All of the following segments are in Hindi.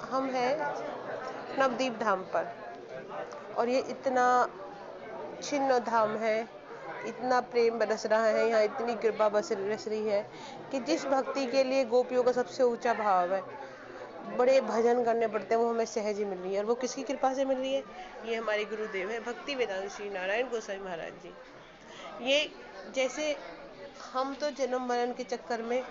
हम हैं नवदीप धाम पर, और ये इतना छिन्न धाम है, इतना प्रेम बरस रहा है यहाँ, इतनी कृपा बरस रही है कि जिस भक्ति के लिए गोपियों का सबसे ऊंचा भाव है, बड़े भजन करने पड़ते हैं, वो हमें सहज ही मिल रही है। और वो किसकी कृपा से मिल रही है? ये हमारे गुरुदेव है भक्ति वेदांत श्री नारायण गोसाई महाराज जी। ये जैसे हम तो जन्म मरण के चक्कर में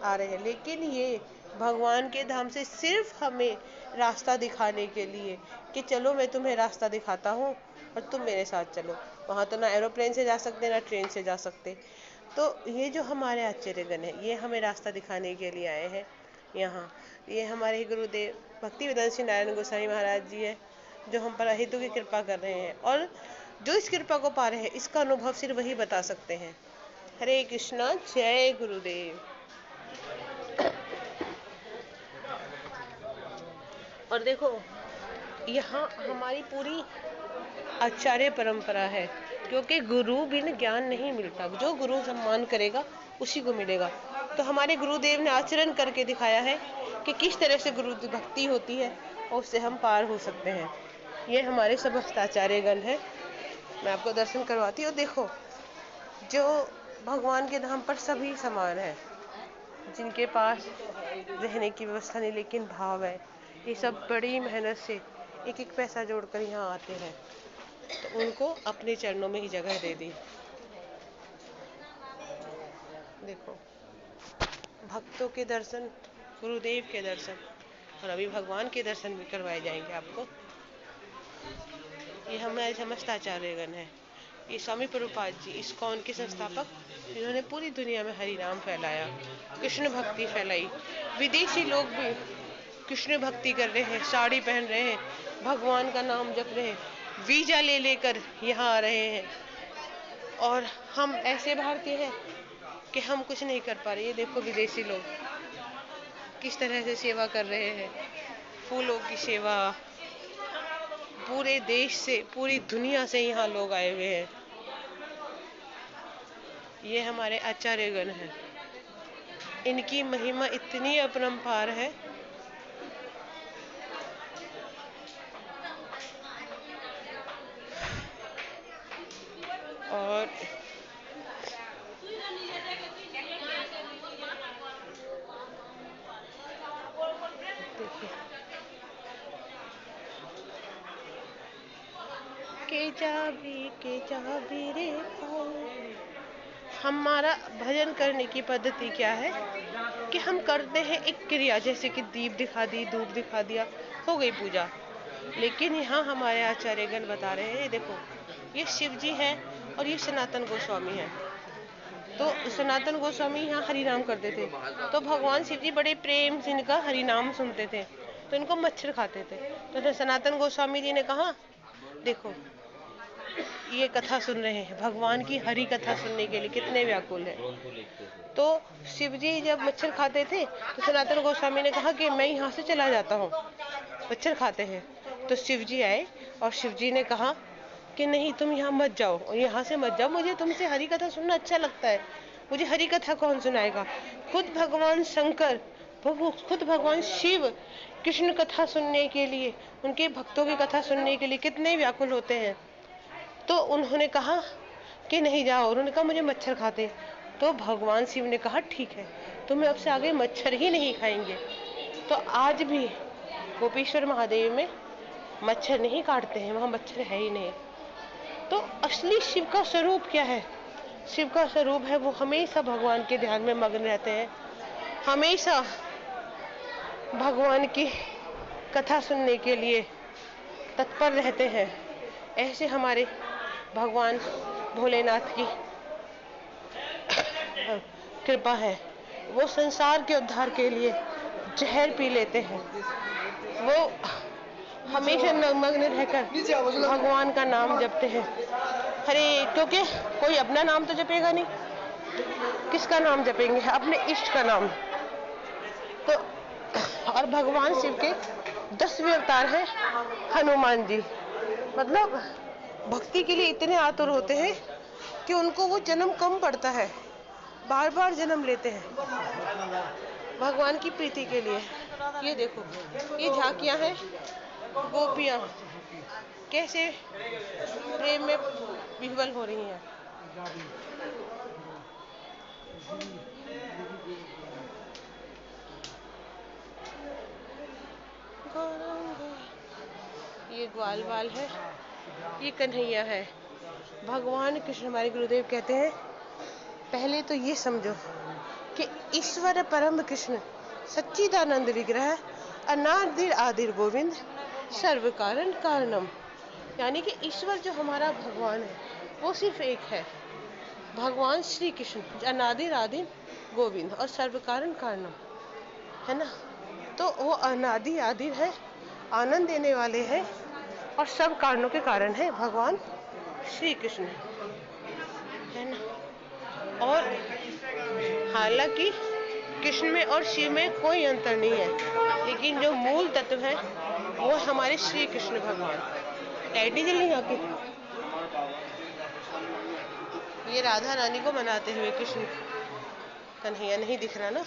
आ रहे हैं, लेकिन ये भगवान के धाम से सिर्फ हमें रास्ता दिखाने के लिए कि चलो मैं तुम्हें रास्ता दिखाता हूँ और तुम मेरे साथ चलो। वहाँ तो ना एरोप्लेन से जा सकते ना ट्रेन से जा सकते। तो ये जो हमारे आचार्यगण है, ये हमें रास्ता दिखाने के लिए आए हैं यहाँ। ये हमारे गुरुदेव भक्ति वेदांत श्री नारायण गोसाई महाराज जी है, जो हम पर अहेतु की कृपा कर रहे हैं, और जो इस कृपा को पा रहे हैं इसका अनुभव सिर्फ वही बता सकते हैं। हरे कृष्णा, जय गुरुदेव। और देखो यहाँ हमारी पूरी आचार्य परंपरा है, क्योंकि गुरु बिन ज्ञान नहीं मिलता, जो गुरु सम्मान करेगा उसी को मिलेगा। तो हमारे गुरुदेव ने आचरण करके दिखाया है कि किस तरह से गुरु भक्ति होती है और उससे हम पार हो सकते हैं। ये हमारे समस्त आचार्यगण हैं। मैं आपको दर्शन करवाती हूँ। देखो, जो भगवान के धाम पर सभी समान है, जिनके पास रहने की व्यवस्था नहीं लेकिन भाव है, ये सब बड़ी मेहनत से एक एक पैसा जोड़कर यहाँ आते हैं, तो उनको अपने चरणों में ही जगह दे दी। देखो, भक्तों के दर्शन, गुरुदेव के दर्शन, और अभी भगवान के दर्शन भी करवाए जाएंगे आपको। ये हमारे समस्त आचार्यगण है। ये स्वामी प्रभुपाद जी इस्कॉन के संस्थापक, जिन्होंने पूरी दुनिया में हरि नाम फैलाया, कृष्ण भक्ति फैलाई। विदेशी लोग भी कृष्ण भक्ति कर रहे हैं, साड़ी पहन रहे हैं, भगवान का नाम जप रहे हैं, वीजा ले लेकर यहाँ आ रहे हैं। और हम ऐसे भारतीय हैं कि हम कुछ नहीं कर पा रहे। ये देखो विदेशी लोग किस तरह से सेवा कर रहे हैं, फूलों की सेवा। पूरे देश से, पूरी दुनिया से यहाँ लोग आए हुए हैं। ये हमारे आचार्यगण हैं, इनकी महिमा इतनी अपरंपार है। और देखिए, के चाबी रे पाओ। हमारा भजन करने की पद्धति क्या है कि हम करते हैं एक क्रिया, जैसे कि दीप दिखा दी, धूप दिखा दिया, हो गई पूजा। लेकिन यहाँ हमारे आचार्यगण बता रहे हैं, ये देखो, ये शिव जी है और ये सनातन गोस्वामी है। तो सनातन गोस्वामी यहाँ हरि नाम करते थे, तो भगवान शिव जी बड़े प्रेम से इनका हरि नाम सुनते थे, तो इनको मच्छर खाते थे। तो सनातन गोस्वामी जी ने कहा, देखो ये कथा सुन रहे हैं, भगवान की हरि कथा सुनने के लिए कितने व्याकुल है। तो शिव जी जब मच्छर खाते थे, तो सनातन गोस्वामी ने कहा कि मैं यहाँ से चला जाता हूँ, मच्छर खाते हैं। तो शिव जी आए और शिव जी ने कहा कि नहीं, तुम यहाँ मत जाओ, और यहाँ से मत जाओ, मुझे तुमसे हरि कथा सुनना अच्छा लगता है। मुझे हरि कथा कौन सुनाएगा? खुद भगवान शंकर, खुद भगवान शिव कृष्ण कथा सुनने के लिए, उनके भक्तों की कथा सुनने के लिए कितने व्याकुल होते हैं। तो उन्होंने कहा कि नहीं जाओ, उन्होंने कहा मुझे मच्छर खाते। तो भगवान शिव ने कहा ठीक है, तुम्हें अब से आगे मच्छर ही नहीं खाएंगे। तो आज भी गोपेश्वर महादेव में मच्छर नहीं काटते हैं, वहाँ मच्छर है ही नहीं। तो असली शिव का स्वरूप क्या है? शिव का स्वरूप है वो हमेशा भगवान के ध्यान में मग्न रहते हैं, हमेशा भगवान की कथा सुनने के लिए तत्पर रहते हैं। ऐसे हमारे भगवान भोलेनाथ की कृपा है। वो संसार के उद्धार के लिए जहर पी लेते हैं, वो हमेशा मग्न रहकर भगवान का नाम जपते हैं। हरे, क्योंकि कोई अपना नाम तो जपेगा नहीं, किसका नाम जपेंगे? अपने इष्ट का नाम। तो और भगवान शिव के 10वें अवतार हैं हनुमान जी। मतलब भक्ति के लिए इतने आतुर होते हैं कि उनको वो जन्म कम पड़ता है, बार बार जन्म लेते हैं भगवान की प्रीति के लिए। ये देखो, ये झांकियां हैं, गोपियां कैसे प्रेम में विह्वल हो रही हैं। ये ग्वाल बाल है, ये कन्हैया है। भगवान कृष्ण हमारे गुरुदेव कहते हैं, पहले तो ये समझो कि ईश्वर परम कृष्ण सच्चिदानंद विग्रह अनादिर आदिर गोविंद सर्व कारण कारणम। यानी कि ईश्वर जो हमारा भगवान है वो सिर्फ एक है, भगवान श्री कृष्ण अनादिर आदिर गोविंद और सर्व कारण कारणम, है ना। तो वो अनादि आदिर है, आनंद देने वाले हैं और सब कारणों के कारण है भगवान श्री कृष्ण, है ना। और हालांकि कृष्ण में और शिव में कोई अंतर नहीं है, लेकिन जो मूल तत्व है वो हमारे श्री कृष्ण भगवान। लाइट नहीं जल रही यहाँ की। ये राधा रानी को मनाते हुए कृष्ण, कन्हैया नहीं दिख रहा ना।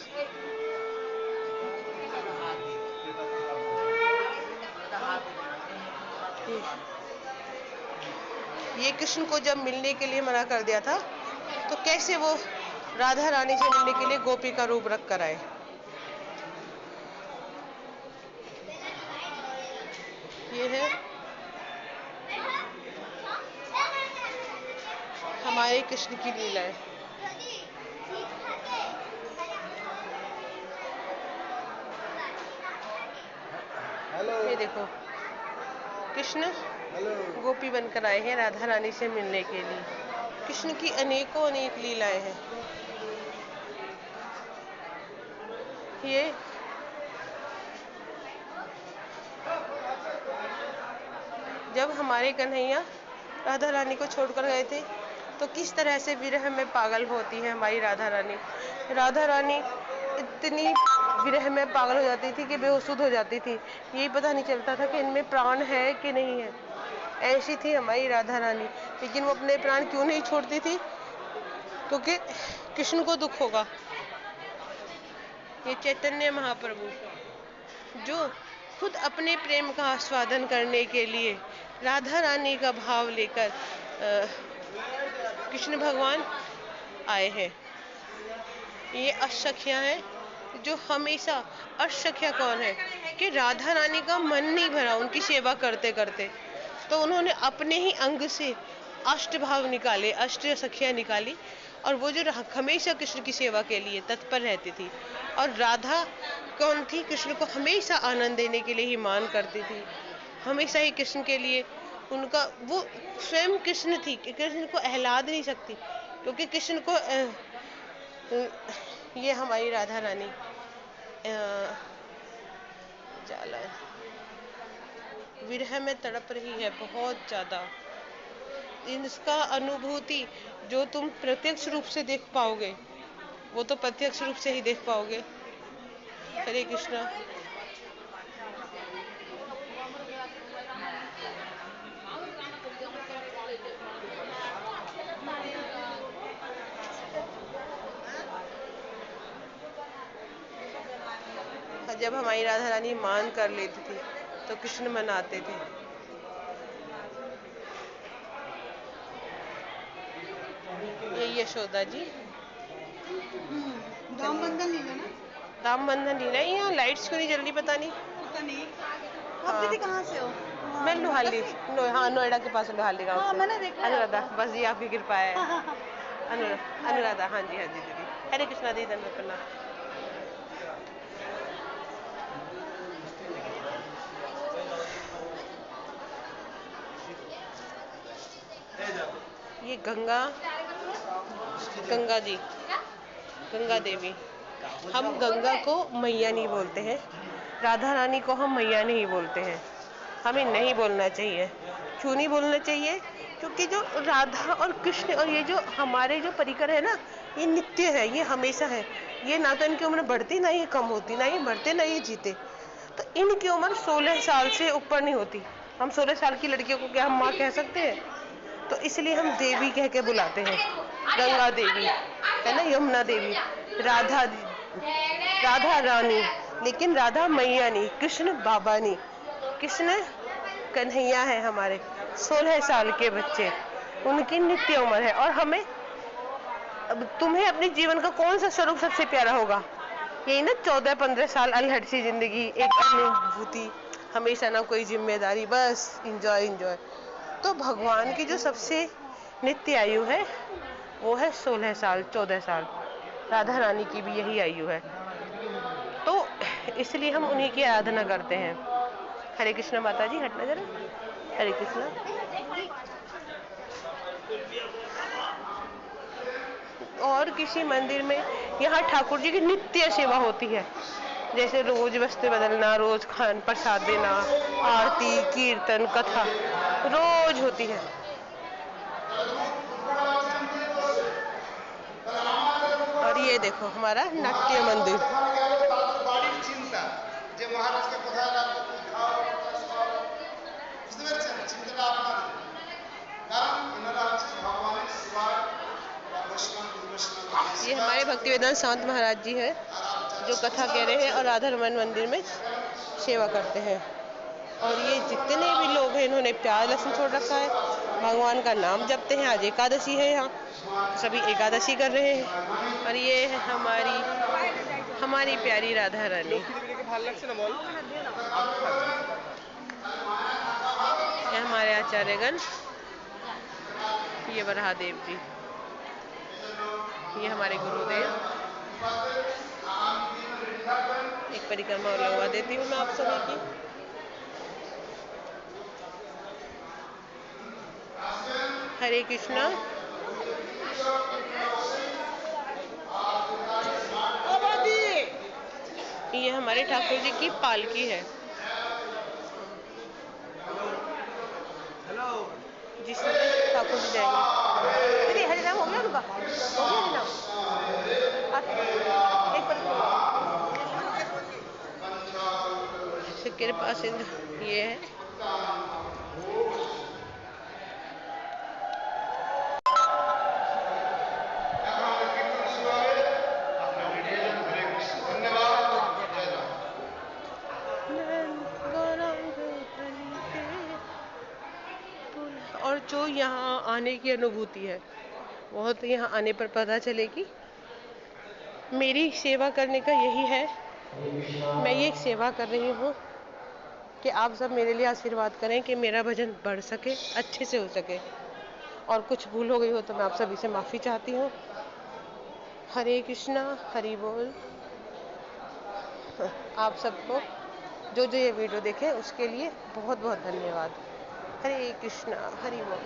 ये कृष्ण को जब मिलने के लिए मना कर दिया था तो कैसे वो राधा रानी से मिलने के लिए गोपी का रूप रख कर आए। ये है हमारे कृष्ण की लीलाएं। ये देखो, कृष्ण गोपी बनकर आए हैं राधा रानी से मिलने के लिए। कृष्ण की अनेकों अनेक लीलाएं हैं। ये जब हमारे कन्हैया राधा रानी को छोड़कर गए थे तो किस तरह से विरह में पागल होती है हमारी राधा रानी। राधा रानी इतनी विरह में पागल हो जाती थी कि बेहोश हो जाती थी, यही पता नहीं चलता था कि इनमें प्राण है कि नहीं है। ऐसी थी हमारी राधा रानी, लेकिन वो अपने प्राण क्यों नहीं छोड़ती थी, क्योंकि कृष्ण को दुख होगा। ये चैतन्य महाप्रभु जो खुद अपने प्रेम का आस्वादन करने के लिए राधा रानी का भाव लेकर कृष्ण भगवान आए हैं। ये अष्टसखियां हैं जो हमेशा, अष्टसखियां कौन है कि राधा रानी का मन नहीं भरा उनकी सेवा करते करते, तो उन्होंने अपने ही अंग से अष्ट भाव निकाले, अष्ट सखियां निकाली, और वो जो हमेशा कृष्ण की सेवा के लिए तत्पर रहती थी। और राधा कौन थी, कृष्ण को हमेशा आनंद देने के लिए ही मान करती थी, हमेशा ही कृष्ण के लिए उनका, वो स्वयं कृष्ण थी कि कृष्ण को आह्लाद नहीं सकती, क्योंकि कृष्ण को ये हमारी राधा रानी विरह में तड़प रही है बहुत ज्यादा। इसका अनुभूति जो तुम प्रत्यक्ष रूप से देख पाओगे वो तो प्रत्यक्ष रूप से ही देख पाओगे। हरे कृष्णा। जब हमारी राधा रानी मान कर लेती थी तो कृष्ण मनाते थे। ये यशोदा जी दाम बंधन लीला ना, दाम बंधन लीला। यहाँ लाइट्स क्यों नहीं जल रही पता नहीं। आप दीदी कहाँ से हो? मैं लोहाली, हाँ नोएडा के पास लोहाली गाँव से। मैंने देखा अनुराधा, बस ये आपकी कृपा है। अनुराधा, हाँ जी दीदी। हरे कृष्णा दीदी, धन्यवाद प्रणाम। ये गंगा जी, गंगा देवी। हम गंगा को मैया नहीं बोलते हैं, राधा रानी को हम मैया नहीं बोलते हैं, हमें नहीं बोलना चाहिए। क्यों नहीं बोलना चाहिए? क्योंकि जो राधा और कृष्ण और ये जो हमारे जो परिकर है ना, ये नित्य है, ये हमेशा है। ये ना तो इनकी उम्र बढ़ती, ना ये कम होती, ना ये बढ़ते ना ये जीते। तो इनकी उम्र 16 साल से ऊपर नहीं होती। हम 16 साल की लड़कियों को क्या हम माँ कह सकते हैं? तो इसलिए हम देवी कह के बुलाते हैं। गंगा देवी है ना, यमुना देवी, राधा रानी, लेकिन राधा मैया नहीं, कृष्ण बाबा नहीं, कृष्ण कन्हैया है हमारे 16 साल के बच्चे, उनकी नित्य उम्र है। और हमें, अब तुम्हें अपने जीवन का कौन सा स्वरूप सबसे प्यारा होगा? यही ना, 14-15 साल अनहट सी जिंदगी, एक अनुभूति, हमेशा ना कोई जिम्मेदारी, बस इंजॉय इंजॉय। तो भगवान की जो सबसे नित्य आयु है वो है 16 साल, 14 साल। राधा रानी की भी यही आयु है, तो इसलिए हम उन्हीं की आराधना करते हैं। हरे कृष्णा माता जी, हटना जरा। हरे कृष्णा। और किसी मंदिर में यहाँ ठाकुर जी की नित्य सेवा होती है, जैसे रोज वस्त्र बदलना, रोज खान प्रसाद देना, आरती, कीर्तन, कथा रोज होती है। और ये देखो हमारा नाट्य मंदिर। ये हमारे भक्तिवेदांत संत महाराज जी हैं जो कथा कह रहे हैं और राधा रमन मंदिर में सेवा करते हैं। और ये जितने भी लोग हैं इन्होंने प्याज लहसुन छोड़ रखा है, भगवान का नाम जपते हैं। आज एकादशी है, यहाँ सभी एकादशी कर रहे हैं। और ये है हमारी प्यारी राधा रानी। ये हमारे आचार्यगण, ये वराहदेव जी, ये हमारे गुरुदेव। एक परिक्रमा और लगवा देती हूँ मैं आप सभी की। हरे कृष्णा। ये हमारे ठाकुर जी की पालकी है, जिसमें ठाकुर जी जाएंगे। हरे नाम हो गया उनका, हो गया हरे नाम। कृपा सिंधु ये है। और जो यहाँ आने की अनुभूति है वो तो यहाँ आने पर पता चलेगी। मेरी सेवा करने का यही है, मैं ये सेवा कर रही हूँ कि आप सब मेरे लिए आशीर्वाद करें कि मेरा भजन बढ़ सके, अच्छे से हो सके। और कुछ भूल हो गई हो तो मैं आप सभी से माफ़ी चाहती हूँ। हरे कृष्णा, हरि बोल। आप सबको जो ये वीडियो देखे उसके लिए बहुत बहुत धन्यवाद। हरे कृष्णा, हरि बोल।